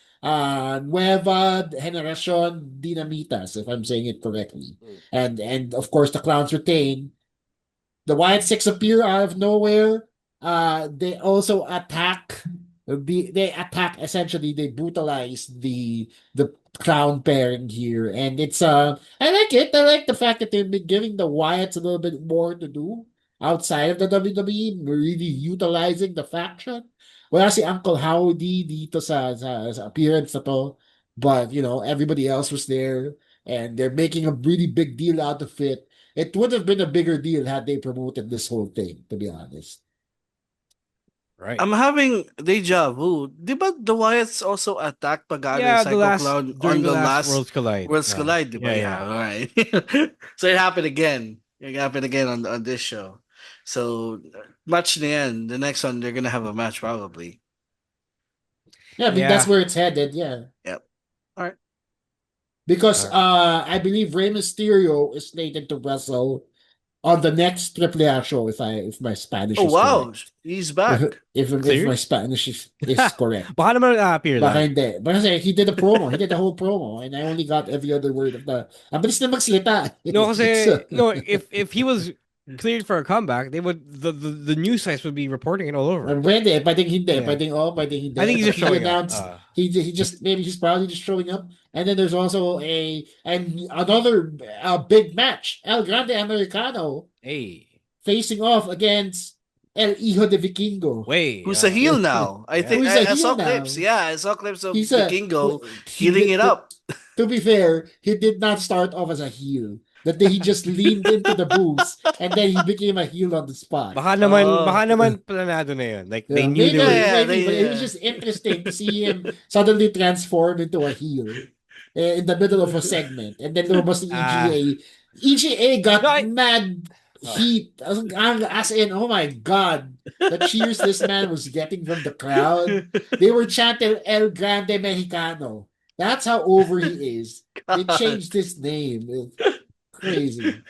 Nueva Generacion Dinamitas, if I'm saying it correctly. And of course the clowns retain. The Wyatt Six appear out of nowhere. They also attack. They attack essentially. They brutalize the clown pairing here, and it's I like it. I like the fact that they've been giving the Wyatts a little bit more to do outside of the WWE. Really utilizing the faction. Wala si Uncle Howdy dito sa appearance na to, but you know everybody else was there, and they're making a really big deal out of it. It would have been a bigger deal had they promoted this whole thing, to be honest. Right. I'm having deja vu. Di ba the Wyatts also attacked Pagano and Yeah, Psycho Clown during on the the last last Worlds Collide. Worlds Collide? Di ba? Yeah, Yeah, yeah. alright. So it happened again. It happened again on this show. So match na yan. The next one they're gonna have a match probably. Yeah, I mean that's Yeah. where it's headed, yeah. Yep. Alright. Because Uh, I believe Rey Mysterio is slated to wrestle on the next AAA show if my Spanish Oh is wow, correct. he's If back. if my cleared? Spanish is correct. Baka naman appear Baka lang. hindi. But kasi he did a promo. He did the whole promo. And I only got every other word of the... Ang bilis na magsalita. No, So, kasi no, if he was cleared for a comeback, they would the news sites would be reporting it all over. pwede. Pwedeng hindi. Yeah. Pwedeng oo, pwedeng hindi. I think he's But just showing up. announced... He just... Maybe he's probably just showing up. And then there's also another big match. El Grande Americano Hey, facing off against El Hijo de Vikingo. wait. Who's a heel now? I think Who's a I heel saw now? clips. Yeah, I saw clips of He's Vikingo he healing did- it up. To be fair, he did not start off as a heel. That day he just leaned into the booth and then he became a heel on the spot. Baka Oh. naman planado na yun. Like they Yeah, knew they maybe, were. Yeah, but it was yeah. just interesting to see him suddenly transform into a heel in the middle of a segment. And then lumabas the EGA. EGA got No, mad heat. As in, oh my God, the cheers this man was getting from the crowd. They were chanting El Grande Mexicano. That's how over he is. They God. changed his name. It's crazy.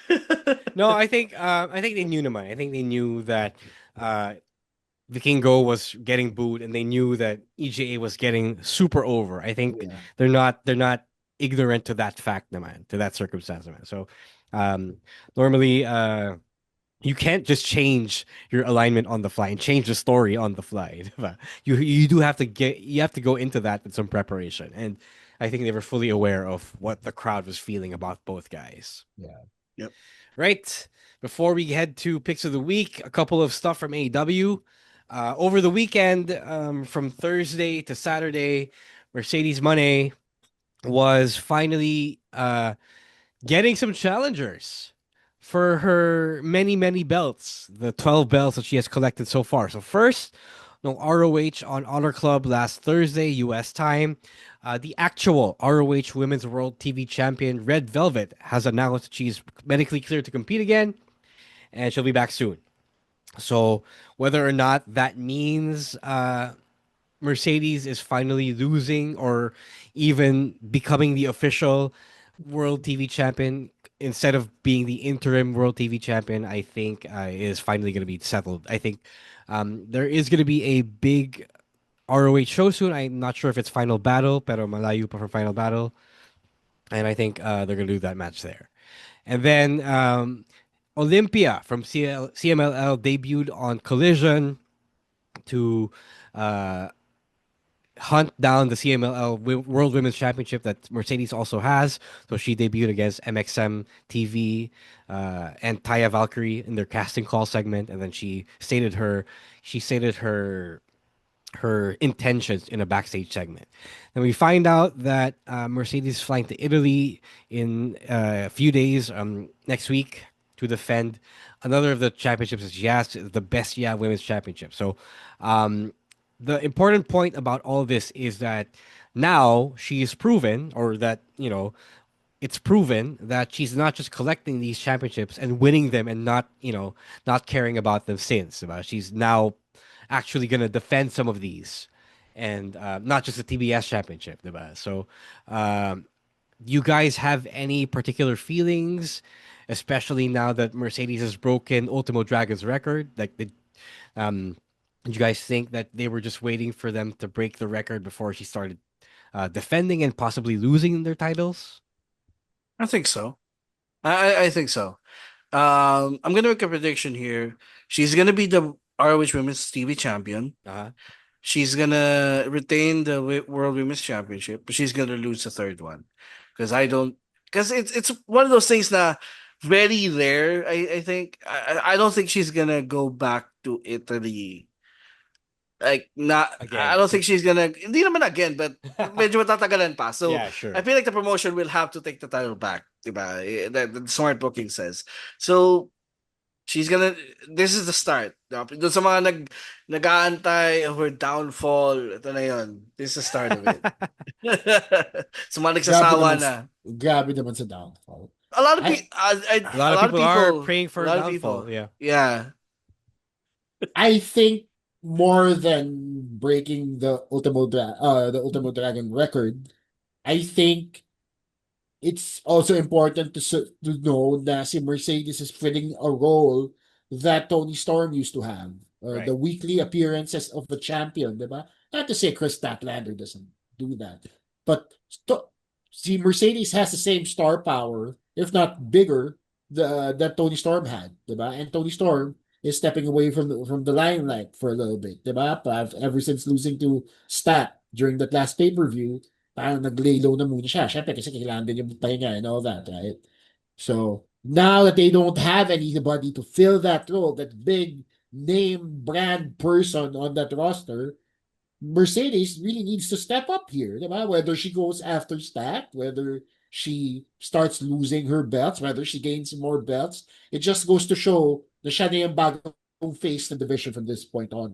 No, I think they knew naman. I think they knew that uh Vikingo was getting booed, and they knew that EJA was getting super over. I think Yeah. they're not ignorant to that fact, naman, to that circumstance, naman. So, um, normally, you can't just change your alignment on the fly and change the story on the fly. diba? You do have to you have to go into that with some preparation, and I think they were fully aware of what the crowd was feeling about both guys. Yeah. Yep. Right. Before we head to picks of the week, a couple of stuff from AEW. Over the weekend, from Thursday to Saturday, Mercedes Moné was finally getting some challengers for her many, many belts, the 12 belts that she has collected so far. So, first, no ROH on Honor Club last Thursday, US time. The actual ROH Women's World TV Champion, Red Velvet, has announced that she's medically cleared to compete again, and she'll be back soon. So, whether or not that means Mercedes is finally losing or even becoming the official world TV champion instead of being the interim world TV champion, I think is finally going to be settled. I think there is going to be a big ROH show soon. I'm not sure if it's Final Battle, pero malayo pa for Final Battle. And I think they're going to do that match there. And then Olympia from CMLL debuted on Collision to uh, hunt down the CMLL World Women's Championship that Mercedes also has. So she debuted against MXM TV and Taya Valkyrie in their casting call segment, and then she stated her intentions in a backstage segment. And we find out that Mercedes is flying to Italy in a few days, next week, to defend another of the championships that she has, the Best Yeah Women's Championship. So, the important point about all this is that now she's proven, or that, it's proven that she's not just collecting these championships and winning them and not, not caring about them since. She's now actually going to defend some of these and not just the TBS championship. Diba? So, you guys have any particular feelings, especially now that Mercedes has broken Ultimo Dragon's record? Um, did you guys think that they were just waiting for them to break the record before she started defending and possibly losing their titles? I think so. I think so. I'm gonna make a prediction here. She's gonna be the ROH Women's TV Champion. Uh-huh. She's gonna retain the World Women's Championship, but she's gonna lose the third one because I don't. Because it's one of those things that very rare. I think I don't think she's gonna go back to Italy. Like not, I Again. don't think she's gonna. Hindi naman again, but medyo matatagalan pa. So Yeah, I sure. feel like the promotion will have to take the title back, diba? The smart booking says. So she's gonna. This is the start. Doon sa mga nag-aantay of her downfall, ito na yun. This is the start of it. Sa mga Grabe nagsasawa naman, na. grabe naman sa downfall. A lot of I people, A lot a of lot of people are people, praying a for a lot of people. downfall. Yeah. Yeah. I think more than breaking the Ultimo Dragon record, I think it's also important to know that si Mercedes is filling a role that Tony Storm used to have. The Right. weekly appearances of the champion, diba? Not to say Chris Statlander doesn't do that, but see, Mercedes has the same star power, if not bigger, that Tony Storm had, diba? And Tony Storm is stepping away from the limelight for a little bit, diba? Ever since losing to Stat during that last pay-per-view, parang nag-lay low na muna siya. Syempre, kasi kailangan din yung pahinga and all that, right? So, now that they don't have anybody to fill that role, that big name brand person on that roster, Mercedes really needs to step up here, diba? Whether she goes after Stat, whether she starts losing her belts, whether she gains more belts, it just goes to show na siya na yung bagong face the division from this point on.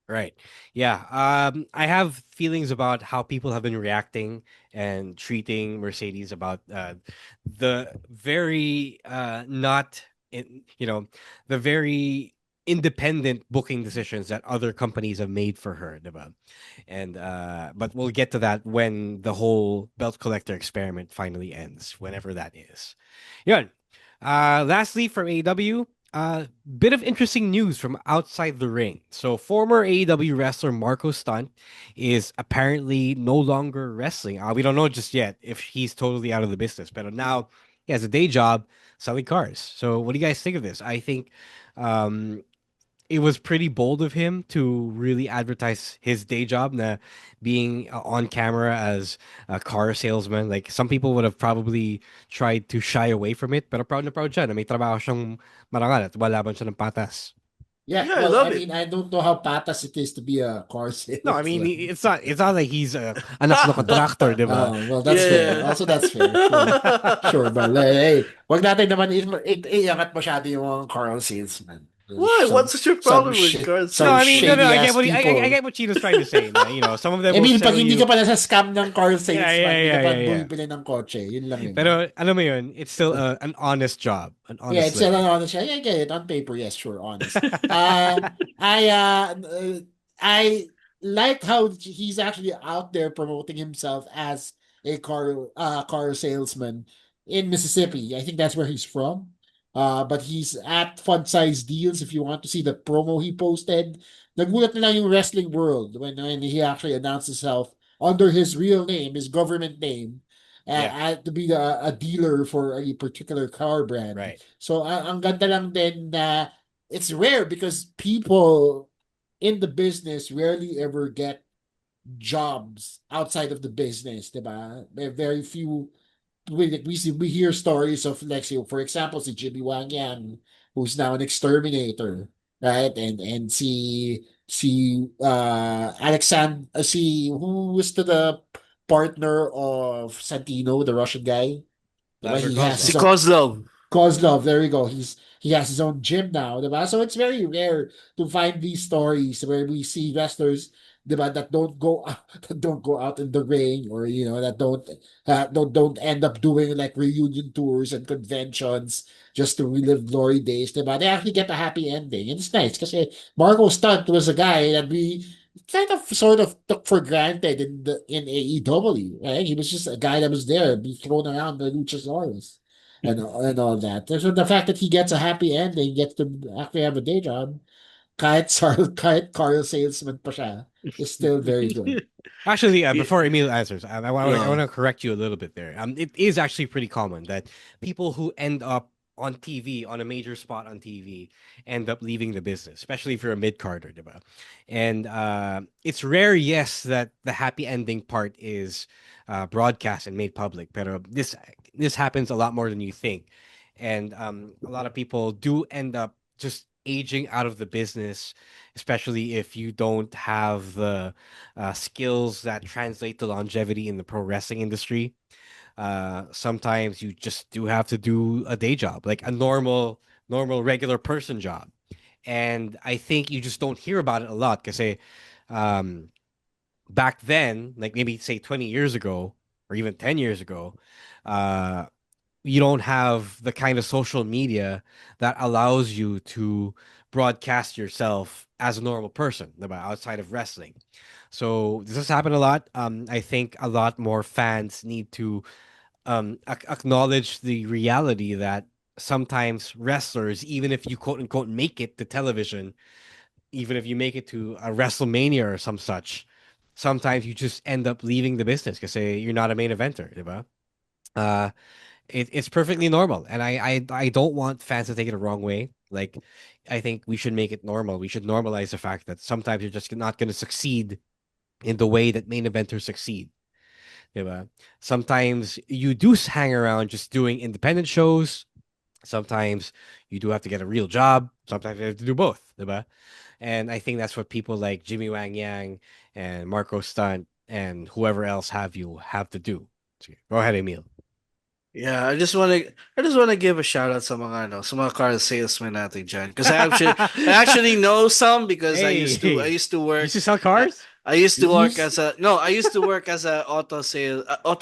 Right. Yeah. I have feelings about how people have been reacting and treating Mercedes about the very not in, the very independent booking decisions that other companies have made for her, diba? And but we'll get to that when the whole belt collector experiment finally ends, whenever that is. Yun. Lastly, from AEW, bit of interesting news from outside the ring. So, former AEW wrestler Marco Stunt is apparently no longer wrestling. We don't know just yet if he's totally out of the business, but now he has a day job selling cars. So, what do you guys think of this? I think um, it was pretty bold of him to really advertise his day job na being on camera as a car salesman. Like some people would have probably tried to shy away from it, pero proud na proud siya na may trabaho siyang marangal at walaban siya ng patas. Yeah, Yeah, I well, love I it. mean, I don't know how patas it is to be a car No, I mean salesman. it's not like he's anak ng kontraktor, di ba? Oh, well, that's fair. Yeah. Also, that's fair. Sure. Sure, but hey, wag natin naman iangat masyado yung mga car salesman. There's Why? What's your problem with Carl No, some I mean Salesman? no, shady I get ass what I people. get what Chino's trying to say. Na, some of them will Emil, pag sell hindi you. ka pala sa scam ng car Yeah, salesman, yeah, hindi ka yeah, pa yeah, yeah. bumibili ng kotse. Yun lang yun. Pero alam mo yun, it's still an honest job, an Yeah, honest it's still living. honest. Yeah, I get it. On paper, yes, sure, honest. Uh, I like how he's actually out there promoting himself as a car salesman in Mississippi. I think that's where he's from. But he's at Fun Size Deals. If you want to see the promo he posted, nagulat na lang yung wrestling world when he actually announced himself under his real name, his government name, Yeah, to be a dealer for a particular car brand. right. So ang ganda lang din na it's rare because people in the business rarely ever get jobs outside of the business, diba? There are very few. We hear stories of, like, say, for example, si Jimmy Wang Yang, who's now an exterminator, right? And Alexander, who was the partner of Santino, the Russian guy, diba? Vladimir He has Si his Kozlov. own Kozlov. Kozlov, there you go. He has his own gym now, diba? So it's very rare to find these stories where we see wrestlers, diba, that don't go that don't go out in the ring, or that don't end up doing like reunion tours and conventions just to relive glory days, diba? They actually get a happy ending, and it's nice because Marco Stunt was a guy that we kind of sort of took for granted in AEW, right? He was just a guy that was there, be thrown around the Luchasaurus and all that. So the fact that he gets a happy ending, gets to actually have a day job, kahit car salesman pa siya, is still very good. Actually, Yeah. before Emil answers, I want Uh, to correct you a little bit there. It is actually pretty common that people who end up on TV, on a major spot on TV, end up leaving the business, especially if you're a mid carder, diba? And it's rare, yes, that the happy ending part is broadcast and made public. But this happens a lot more than you think, and a lot of people do end up just aging out of the business, especially if you don't have the skills that translate to longevity in the pro wrestling industry. Sometimes you just do have to do a day job, like a normal, regular person job. And I think you just don't hear about it a lot because, say, um, back then, like maybe say 20 years ago or even 10 years ago, uh, you don't have the kind of social media that allows you to broadcast yourself as a normal person outside of wrestling. So this has happened a lot. I think a lot more fans need to acknowledge the reality that sometimes wrestlers, even if you quote unquote make it to television, even if you make it to a WrestleMania or some such, sometimes you just end up leaving the business because you're not a main eventer, diba? Uh, it's perfectly normal, and I don't want fans to take it the wrong way. Like, I think we should make it normal. We should normalize the fact that sometimes you're just not going to succeed in the way that main eventers succeed. Diba? Sometimes you do hang around just doing independent shows. Sometimes you do have to get a real job. Sometimes you have to do both. Diba? And I think that's what people like Jimmy Wang Yang and Marco Stunt and whoever else have to do. So, go ahead, Emil. yeah, I just wanna give a shout out sa mga car salesman natin dyan. Because I actually know some because I used to Hey, I used to you work used to sell I, cars? I used to You work use as a no. I used to work as a auto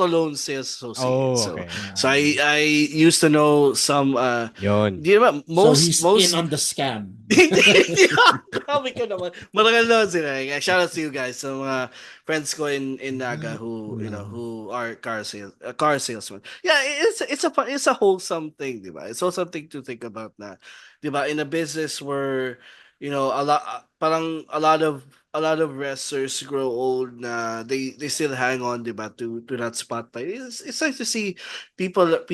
loan sales associate. Oh, So okay. I used to know some. Yon. Do you know so most he's in most on the scam. Hindi Grabe ka naman. Marangal naman sila. Shout out to you guys. Sa mga friends ko in Naga who, No. who are car salesmen. Yeah, it's a wholesome thing, di ba? It's also something to think about na, di ba? In a business where, parang a lot of wrestlers grow old na they still hang on, di ba, to that spotlight. It's nice to see people like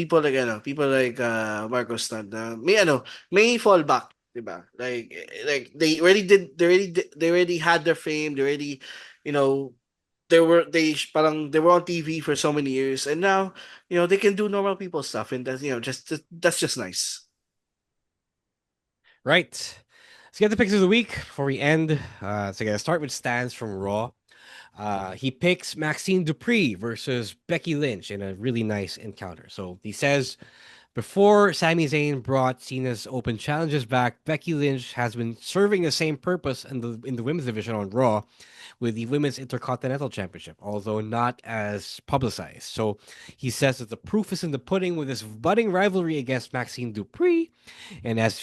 Marco Stunt na may fall back. Diba? Like they already had their fame. They already, you know, they were on TV for so many years, and now they can do normal people stuff, and that's just nice. Right. Let's get the picks of the week before we end. So, gonna start with Stans from Raw. He picks Maxine Dupree versus Becky Lynch in a really nice encounter. So he says, before Sami Zayn brought Cena's Open challenges back, Becky Lynch has been serving the same purpose in the women's division on Raw with the Women's Intercontinental Championship, although not as publicized. So he says that the proof is in the pudding with this budding rivalry against Maxine Dupree. And as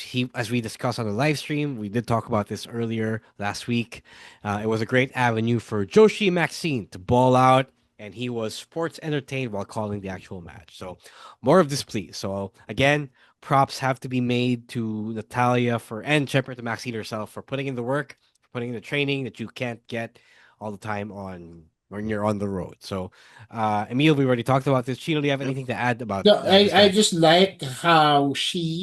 we discussed on the live stream, we did talk about this earlier last week. It was a great avenue for Joshi Maxine to ball out, and he was sports entertained while calling the actual match. So more of this, please. So again, props have to be made to Natalia and Shepard to Maxine herself for putting in the work, for putting in the training that you can't get all the time on when you're on the road. So, Emil, we already talked about this. Chino, do you have Yep. anything to add about No, this I match? just like how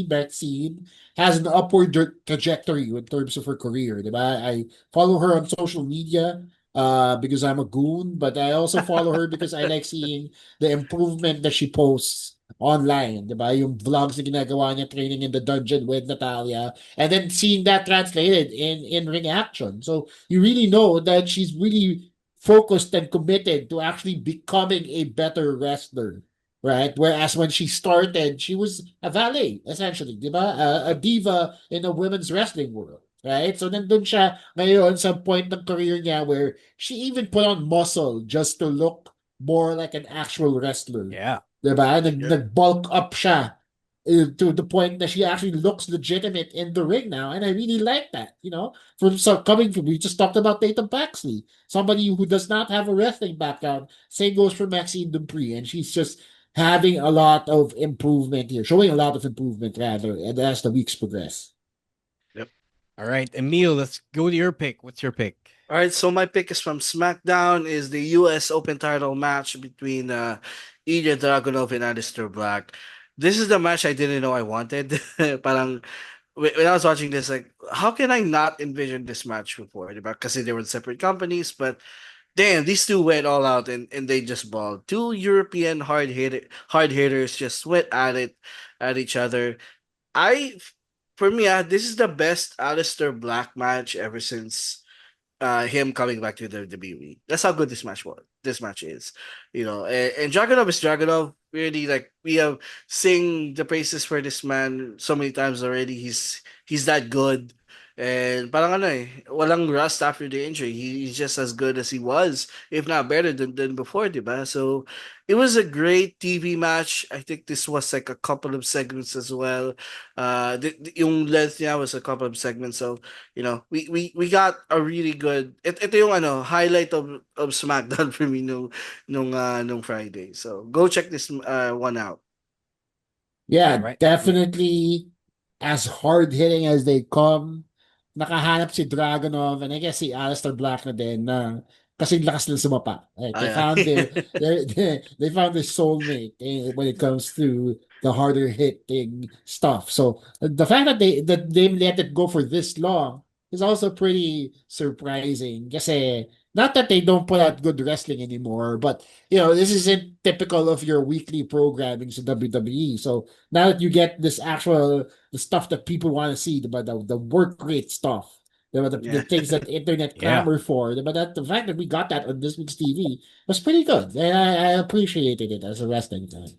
Betsy, has an upward trajectory in terms of her career. Diba? I follow her on social media because I'm a goon, but I also follow her because I like seeing the improvement that she posts online. Diba? Yung vlogs na ginagawa niya training in the dungeon with Natalia, and then seeing that translated in ring action. So you really know that she's really focused and committed to actually becoming a better wrestler, right? Whereas when she started, she was a valet, essentially, di ba? A diva in the women's wrestling world, right? So nandun siya ngayon sa point ng career niya where she even put on muscle just to look more like an actual wrestler, Yeah. di ba? Yep. Nag-bulk up siya to the point that she actually looks legitimate in the ring now, and I really like that. Coming from, we just talked about Tatum Paxley, somebody who does not have a wrestling background. Same goes for Maxine Dupree, and she's just having a lot of improvement here, showing a lot of improvement rather, and as the weeks progress. Yep. All right, Emil, let's go to your pick. What's your pick? All right, so my pick is from SmackDown. Is the U.S. Open title match between Ilya Dragunov and Aleister Black. This is the match I didn't know I wanted. Parang when I was watching this, like, how can I not envision this match before? Because they were separate companies, but damn, these two went all out and they just balled. Two European hard hitters just went at it at each other. I For me, this is the best Aleister Black match ever since him coming back to the WWE. That's how good this match was. This match is, and Dragunov is Dragunov. Really, like, we have sing the praises for this man so many times already. He's that good, and parang walang rust after the injury. He's just as good as he was, if not better than before, diba? So it was a great TV match. I think this was like a couple of segments as well. Yung length niya was a couple of segments, so we got a really good ito yung highlight of SmackDown for me nung Friday. So go check this one out. All Yeah, right. definitely as hard hitting as they come. Nakahanap si Dragonov and I guess si Aleister Black na din na kasing lakas nila sumapa. Like they Ayan. found they found their soulmate when it comes to the harder hitting stuff. So the fact that they let it go for this long is also pretty surprising. Kasi not that they don't put out good wrestling anymore, but this isn't typical of your weekly programming in WWE. So now that you get the stuff that people want to see, the work rate stuff, the Yeah. things that internet Yeah. clamor for, the fact that we got that on this week's TV was pretty good, and I appreciated it as a wrestling fan.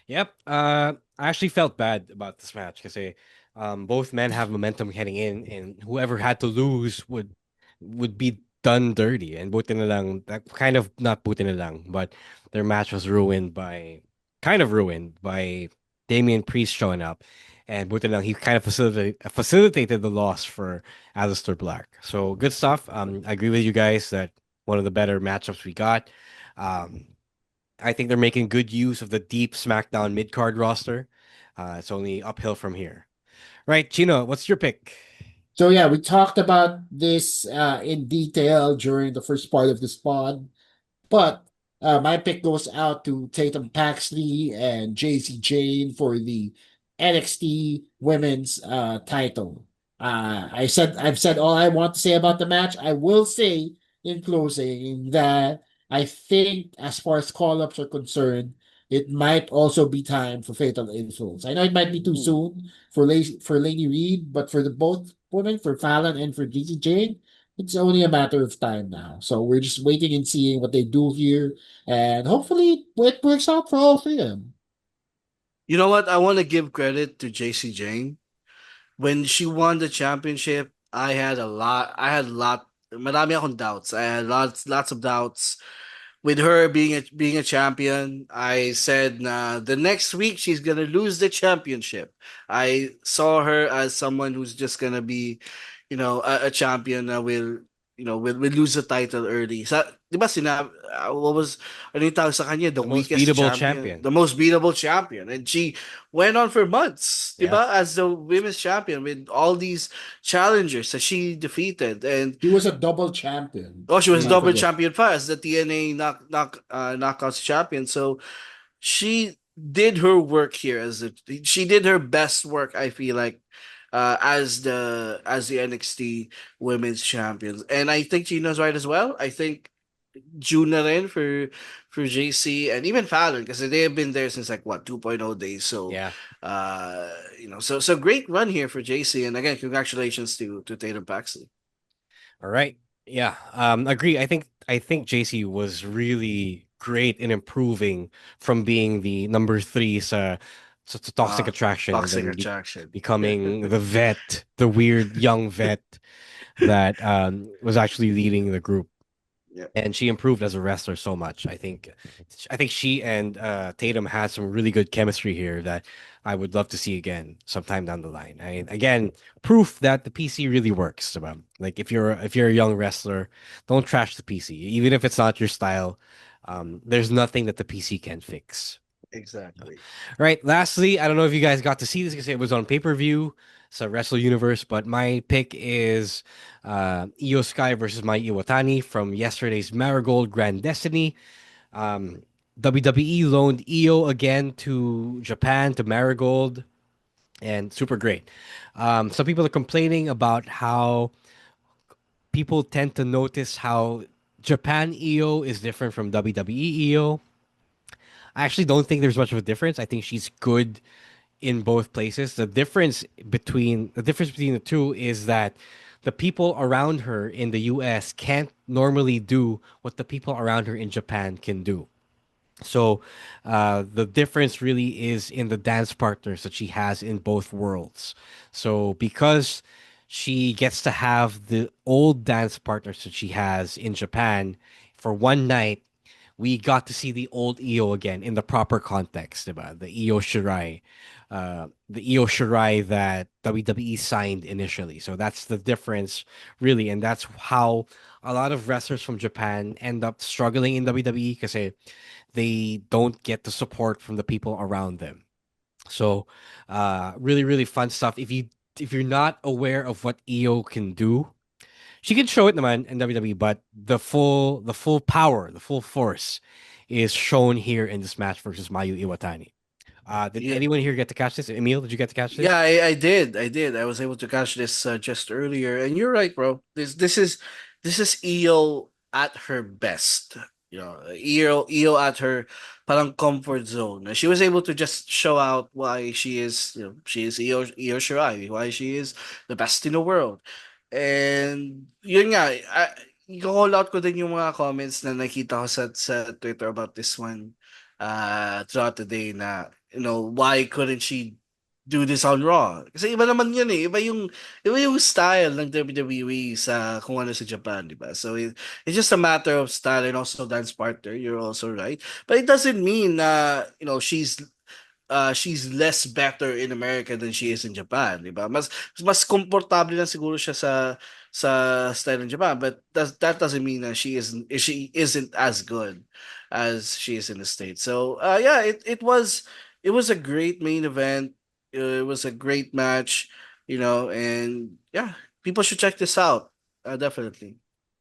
Yep. I actually felt bad about this match because both men have momentum heading in, and whoever had to lose would be done dirty. And buti na lang, that kind of not buti na lang, but their match was kind of ruined by Damian Priest showing up. And buti na lang, he kind of facilitated the loss for Aleister Black. So good stuff. I agree with you guys that one of the better matchups we got. Um, I think they're making good use of the deep SmackDown mid card roster. It's only uphill from here. Right, Chino, what's your pick? So yeah, we talked about this in detail during the first part of this pod. But my pick goes out to Tatum Paxley and JC Jane for the NXT Women's title. I've said all I want to say about the match. I will say in closing that I think, as far as call ups are concerned, it might also be time for Fatal Influence. I know it might be too Ooh. soon for Lady Reed, but for the both women, for Fallon and for JC Jane, it's only a matter of time now. So we're just waiting and seeing what they do here. And hopefully it works out for all three of them. You know what? I want to give credit to JC Jane. When she won the championship, I had a lot, marami akong doubts. I had lots of doubts with her being a champion. I said the next week she's gonna lose the championship. I saw her as someone who's just gonna be, a champion that will lose the title early. Di ba what was, ano yung tawag sa kanya? The The most weakest beatable champion. champion. The most beatable champion. And she went on for months, di Yeah. ba? As the women's champion with all these challengers that she defeated. And He was a double champion. oh, she Let's was not double forget. champion as the TNA knockouts champion. So she did her work here she did her best work. I feel like as the NXT Women's Champions, and I think Gina's right as well. I think June na rin for JC and even Fallon because they have been there since like what 2.0 days. So Yeah. so great run here for JC, and again congratulations to Tatum Paxley. All right. Yeah. Agree. I think JC was really great in improving from being the number three to toxic attraction and Toxic then attraction. becoming the vet, the weird young vet that was actually leading the group. Yeah. And she improved as a wrestler so much. I think she and Tatum had some really good chemistry here that I would love to see again sometime down the line. Again, proof that the PC really works. Like if you're a young wrestler, don't trash the PC, even if it's not your style. There's nothing that the PC can fix. Exactly. Right. Lastly, I don't know if you guys got to see this because it was on pay per view. So Wrestle Universe, but my pick is Io Sky versus Mai Iwatani from yesterday's Marigold Grand Destiny. Um, WWE loaned Io again to Japan to Marigold, and super great. Some people are complaining about how people tend to notice how Japan Io is different from WWE Io. I actually don't think there's much of a difference. I think she's good in both places. The difference between the two is that the people around her in the US can't normally do what the people around her in Japan can do. So the difference really is in the dance partners that she has in both worlds. So because she gets to have the old dance partners that she has in Japan for one night, we got to see the old EO again in the proper context, diba? The EO Shirai that WWE signed initially. So that's the difference, really, and that's how a lot of wrestlers from Japan end up struggling in WWE because they don't get the support from the people around them. So, really, really fun stuff. If you're not aware of what EO can do, she can show it naman in WWE, but the full power, the full force is shown here in this match versus Mayu Iwatani. Did Yeah. anyone here get to catch this? Emil, did you get to catch Yeah, this? I did. I did. I was able to catch this just earlier, and you're right, bro. This is EO at her best. EO at her parang comfort zone. She was able to just show out why she is EO Shirai, why she is the best in the world. And yun nga, i-call out ko din yung mga comments na nakita ko sa Twitter about this one throughout the day na, why couldn't she do this on Raw. Kasi iba naman yun eh. Iba yung style ng WWE sa kung ano sa Japan, di ba? So it's just a matter of style and also dance partner. You're also right. But it doesn't mean she's less better in America than she is in Japan, di ba? Mas komportable lang siguro siya sa style in Japan, but that doesn't mean that she isn't as good as she is in the States. So yeah, it was a great main event. It was a great match, and yeah, people should check this out. Definitely.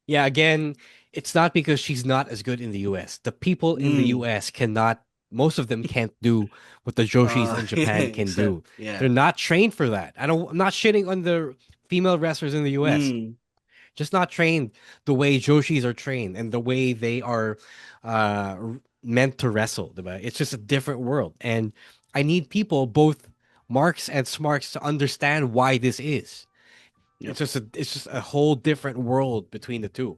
Yeah, again, it's not because she's not as good in the US. The people in the Mm. US cannot, most of them can't do what the Joshis in Yeah, Japan can do. yeah. They're not trained for that. I'm not shitting on the female wrestlers in the US. Mm. Just not trained the way Joshis are trained and the way they are meant to wrestle. Diba? It's just a different world. And I need people, both marks and smarks, to understand why this is. Yep. It's just a whole different world between the two.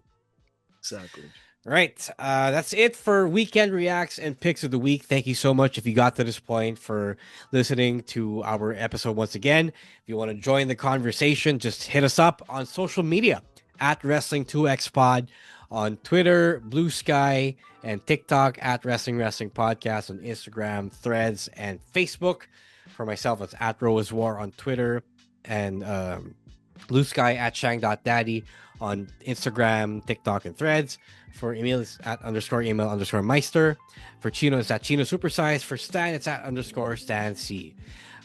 Exactly. Right. That's it for Weekend Reacts and Picks of the Week. Thank you so much if you got to this point for listening to our episode once again. If you want to join the conversation, just hit us up on social media at Wrestling2XPod on Twitter, Blue Sky, and TikTok at Wrestling Podcast on Instagram, Threads, and Facebook. For myself, it's at Rose War on Twitter and Blue Sky at Shang.Daddy on Instagram, TikTok, and Threads. For Emil, it's at _Emil _Meister. For Chino, it's at Chino Supersize. For Stan, it's at _Stan C.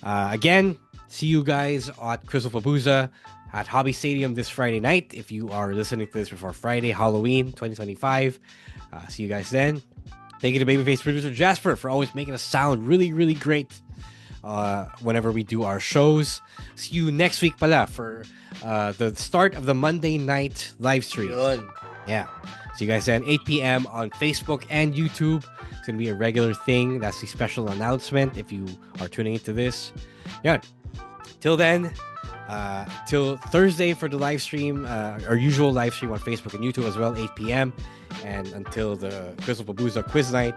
Again, see you guys at Crystal Pabuza at Hobby Stadium this Friday night. If you are listening to this before Friday, Halloween 2025. See you guys then. Thank you to Babyface producer Jasper for always making us sound really, really great whenever we do our shows. See you next week pala for the start of the Monday night live stream. Yun. Yeah. See you guys then, 8 p.m. on Facebook and YouTube. It's going to be a regular thing. That's the special announcement if you are tuning into this. Yeah. Till then, till Thursday for the live stream, our usual live stream on Facebook and YouTube as well, 8 p.m. And until the Crystal Pabuza quiz night,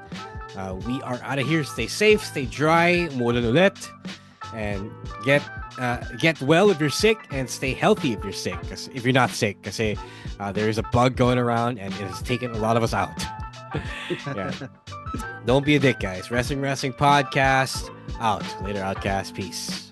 we are out of here. Stay safe, stay dry, umulan ulit, and get well if you're sick, and stay healthy if you're sick. If you're not sick, because there is a bug going around and it has taken a lot of us out. Yeah. Don't be a dick, guys. Wrestling Podcast out. Later, Outcast. Peace.